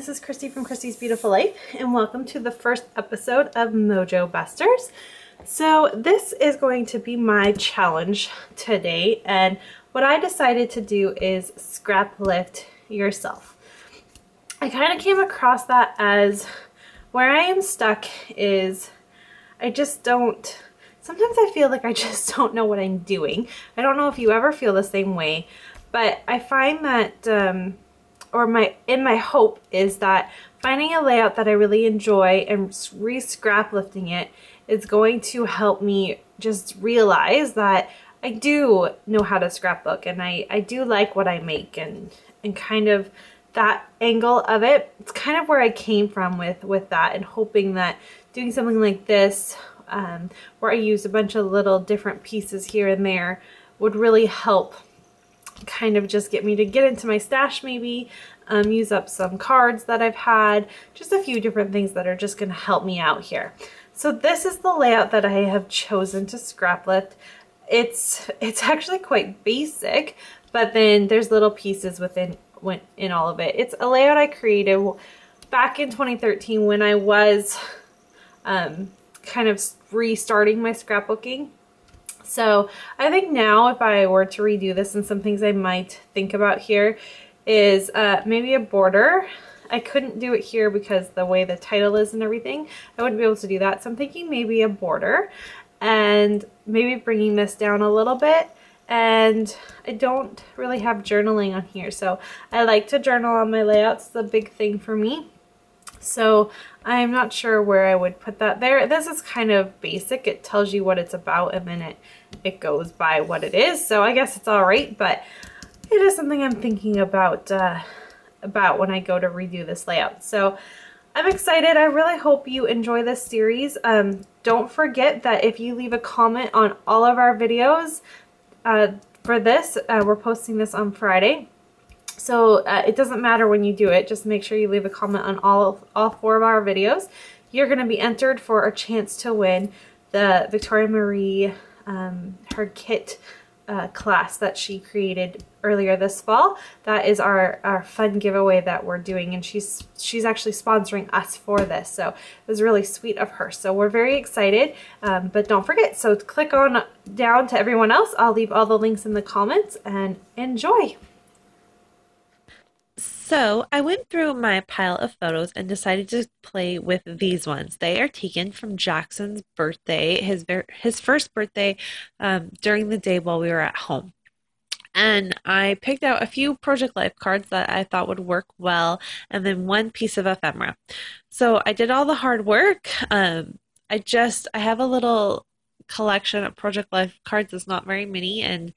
this is Christy from Christy's Beautiful Life, and welcome to the first episode of Mojo-Busters. So this is going to be my challenge today, and what I decided to do is scrap lift yourself. I kind of came across that as where I am stuck is I just don't, sometimes I feel like I just don't know what I'm doing. I don't know if you ever feel the same way, but I find that my hope is that finding a layout that I really enjoy and re-scrap lifting it is going to help me just realize that I do know how to scrapbook, and I do like what I make, and kind of that angle of it. It's kind of where I came from with that, and hoping that doing something like this where I use a bunch of little different pieces here and there would really help kind of just get me to get into my stash, maybe use up some cards that I've had, just a few different things that are just going to help me out here. So this is the layout that I have chosen to scrap lift. It's actually quite basic, but then there's little pieces in all of it. It's a layout I created back in 2013 when I was kind of restarting my scrapbooking. So I think now if I were to redo this, and some things I might think about here is maybe a border. I couldn't do it here because the way the title is and everything, I wouldn't be able to do that. So I'm thinking maybe a border, and maybe bringing this down a little bit. And I don't really have journaling on here, so I like to journal on my layouts. It's a big thing for me. So I'm not sure where I would put that there. This is kind of basic. It tells you what it's about, and then it goes by what it is. So I guess it's all right, but it is something I'm thinking about when I go to redo this layout. So I'm excited. I really hope you enjoy this series. Don't forget that if you leave a comment on all of our videos for this, we're posting this on Friday. So it doesn't matter when you do it, just make sure you leave a comment on all 4 of our videos. You're going to be entered for a chance to win the Victoria Marie, her kit class that she created earlier this fall. That is our fun giveaway that we're doing, and she's actually sponsoring us for this, so it was really sweet of her. So we're very excited, but don't forget, so click on down to everyone else. I'll leave all the links in the comments, and enjoy. So I went through my pile of photos and decided to play with these ones. They are taken from Jackson's birthday, his first birthday, during the day while we were at home. And I picked out a few Project Life cards that I thought would work well, and then one piece of ephemera. So I did all the hard work. I have a little collection of Project Life cards. It's not very many, and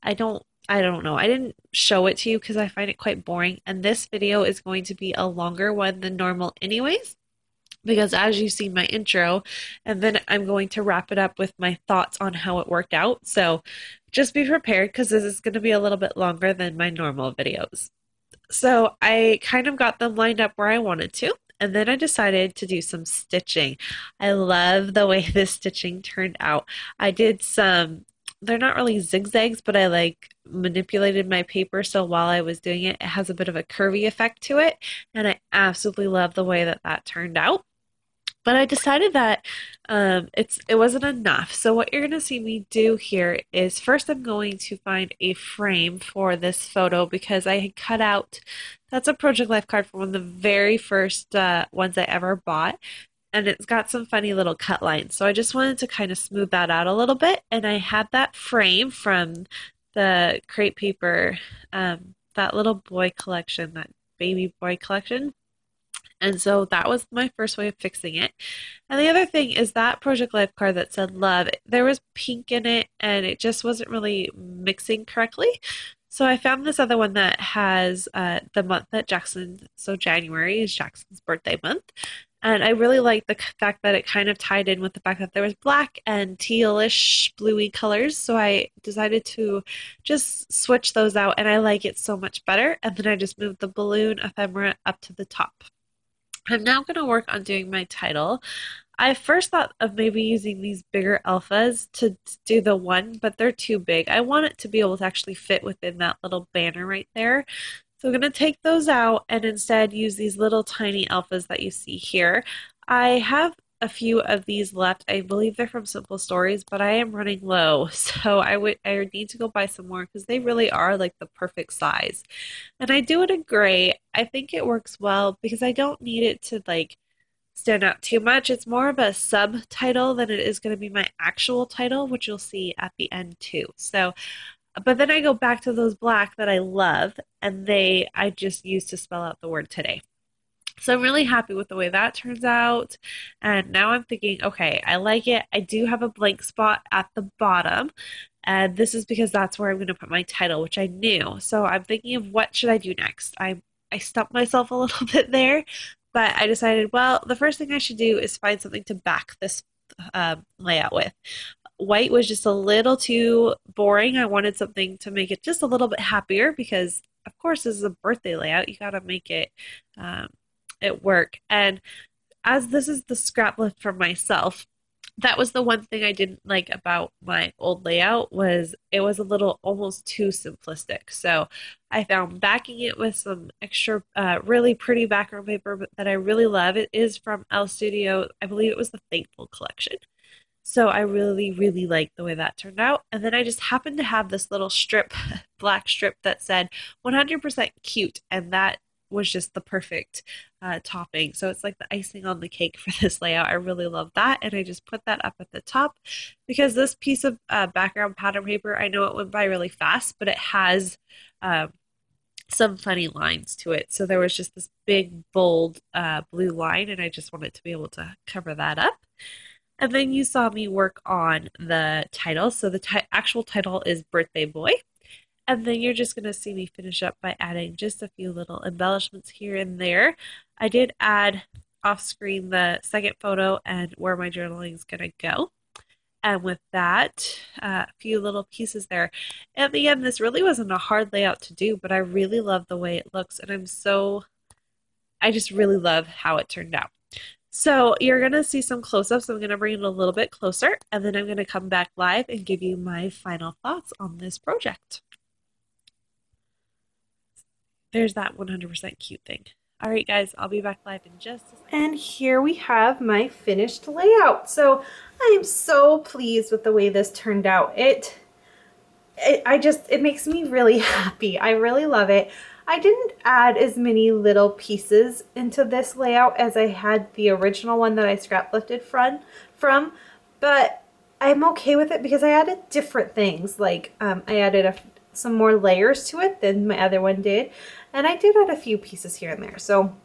I don't know. I didn't show it to you because I find it quite boring. And this video is going to be a longer one than normal anyways, because as you see my intro, and then I'm going to wrap it up with my thoughts on how it worked out. So just be prepared, because this is going to be a little bit longer than my normal videos. So I kind of got them lined up where I wanted to. And then I decided to do some stitching. I love the way this stitching turned out. I did some, they're not really zigzags, but I manipulated my paper, so while I was doing it, it has a bit of a curvy effect to it, and I absolutely love the way that turned out. But I decided that it wasn't enough. So what you're going to see me do here is, first I'm going to find a frame for this photo, because I had cut out, that's a Project Life card for one of the very first ones I ever bought. And it's got some funny little cut lines. So I just wanted to kind of smooth that out a little bit. And I had that frame from the crepe paper, that little boy collection, that baby boy collection. And so that was my first way of fixing it. And the other thing is that Project Life card that said love, there was pink in it, and it just wasn't really mixing correctly. So I found this other one that has the month that Jackson, so January is Jackson's birthday month. And I really like the fact that it kind of tied in with the fact that there was black and tealish bluey colors. So I decided to just switch those out, and I like it so much better. And then I just moved the balloon ephemera up to the top. I'm now going to work on doing my title. I first thought of maybe using these bigger alphas to do the one, but they're too big. I want it to be able to actually fit within that little banner right there. So I'm going to take those out and instead use these little tiny alphas that you see here. I have a few of these left. I believe they're from Simple Stories, but I am running low, so I need to go buy some more because they really are like the perfect size. And I do it in gray. I think it works well because I don't need it to like stand out too much. It's more of a subtitle than it is going to be my actual title, which you'll see at the end too. So, but then I go back to those black that I love, and I just use to spell out the word today. So I'm really happy with the way that turns out. And now I'm thinking, okay, I like it. I do have a blank spot at the bottom. And this is because that's where I'm going to put my title, which I knew. So I'm thinking of what should I do next? I stumped myself a little bit there, but I decided, well, the first thing I should do is find something to back this layout with. White was just a little too boring. I wanted something to make it just a little bit happier because, of course, this is a birthday layout. You got to make it work. And as this is the Scraplift for myself, that was the one thing I didn't like about my old layout was it was a little almost too simplistic. So I found backing it with some extra really pretty background paper that I really love. It is from Elle Studio. I believe it was the Thankful collection. So I really, really like the way that turned out. And then I just happened to have this little strip, black strip that said 100% cute. And that was just the perfect topping. So it's like the icing on the cake for this layout. I really love that. And I just put that up at the top because this piece of background pattern paper, I know it went by really fast, but it has some funny lines to it. So there was just this big, bold blue line, and I just wanted to be able to cover that up. And then you saw me work on the title. So the actual title is Birthday Boy. And then you're just going to see me finish up by adding just a few little embellishments here and there. I did add off screen the second photo and where my journaling is going to go. And with that, a few little pieces there. At the end, this really wasn't a hard layout to do, but I really love the way it looks. And I just really love how it turned out. So you're going to see some close-ups. I'm going to bring it a little bit closer, and then I'm going to come back live and give you my final thoughts on this project. There's that 100% cute thing. All right, guys, I'll be back live in just a second. And here we have my finished layout. So I am so pleased with the way this turned out. It makes me really happy. I really love it. I didn't add as many little pieces into this layout as I had the original one that I scrap lifted from, but I'm okay with it because I added different things. Like I added some more layers to it than my other one did, and I did add a few pieces here and there. So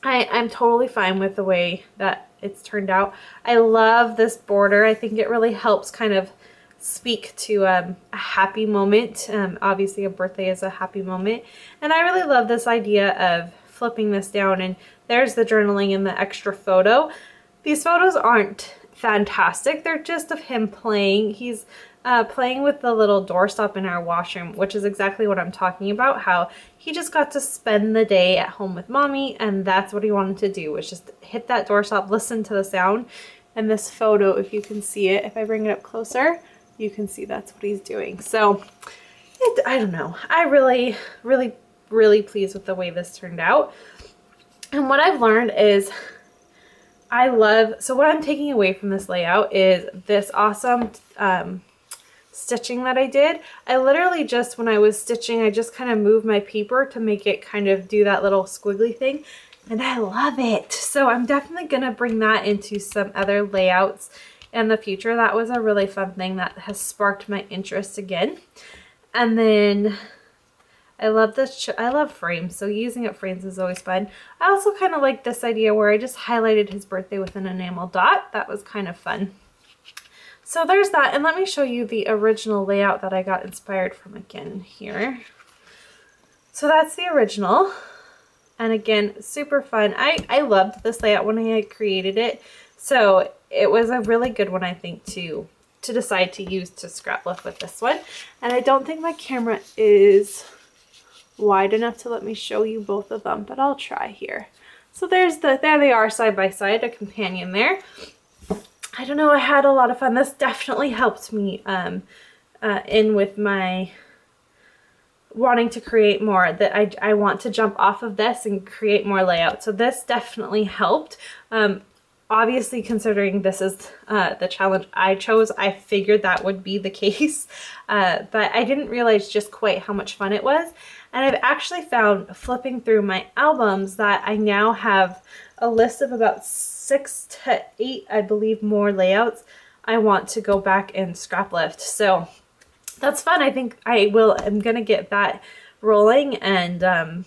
I'm totally fine with the way that it's turned out. I love this border. I think it really helps kind of speak to a happy moment. Obviously a birthday is a happy moment, and I really love this idea of flipping this down, and there's the journaling and the extra photo. These photos aren't fantastic, they're just of him playing. He's playing with the little doorstop in our washroom, which is exactly what I'm talking about, how he just got to spend the day at home with mommy, and that's what he wanted to do, was just hit that doorstop, listen to the sound. And this photo, if you can see it, if I bring it up closer, you can see that's what he's doing. So I don't know, I really pleased with the way this turned out. And what I've learned is so what I'm taking away from this layout is this awesome stitching that I did. I literally just, when I was stitching, I just kind of moved my paper to make it kind of do that little squiggly thing, and I love it. So I'm definitely gonna bring that into some other layouts in the future. That was a really fun thing that has sparked my interest again. And then I love this, I love frames, so using up frames is always fun. I also kind of like this idea where I just highlighted his birthday with an enamel dot. That was kind of fun. So there's that, and let me show you the original layout that I got inspired from again here. So that's the original, and again, super fun. I loved this layout when I had created it, so it was a really good one, I think, to decide to use to scrap lift with this one. And I don't think my camera is wide enough to let me show you both of them, but I'll try here. So there they are side by side, a companion there. I don't know, I had a lot of fun. This definitely helped me in with wanting to create more, that I want to jump off of this and create more layout. So this definitely helped. Obviously, considering this is the challenge I chose, I figured that would be the case, but I didn't realize just quite how much fun it was. And I've actually found, flipping through my albums, that I now have a list of about 6 to 8, I believe, more layouts I want to go back and Scraplift. So that's fun. I think I'm gonna get that rolling and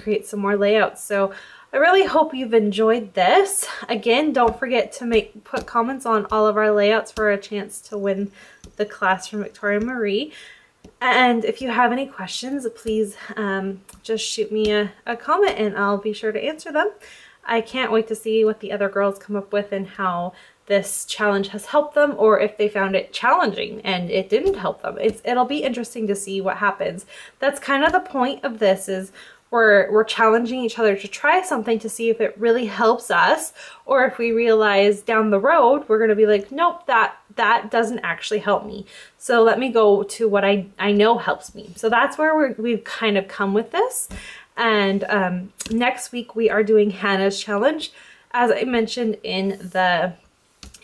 create some more layouts. So I really hope you've enjoyed this. Again, don't forget to put comments on all of our layouts for a chance to win the class from Victoria Marie. And if you have any questions, please just shoot me a comment and I'll be sure to answer them. I can't wait to see what the other girls come up with and how this challenge has helped them, or if they found it challenging and it didn't help them. It'll be interesting to see what happens. That's kind of the point of this, is we're challenging each other to try something to see if it really helps us, or if we realize down the road we're going to be like, nope, that doesn't actually help me. So let me go to what I know helps me. So that's where we've kind of come with this. And next week we are doing Hannah's challenge. As I mentioned in the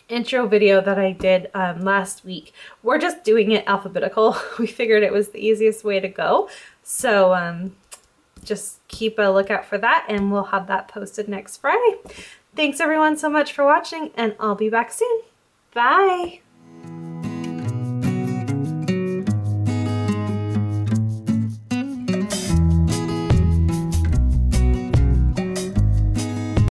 intro video that I did last week, we're just doing it alphabetical. We figured it was the easiest way to go. So just keep a lookout for that, and we'll have that posted next Friday. Thanks everyone so much for watching, and I'll be back soon. Bye!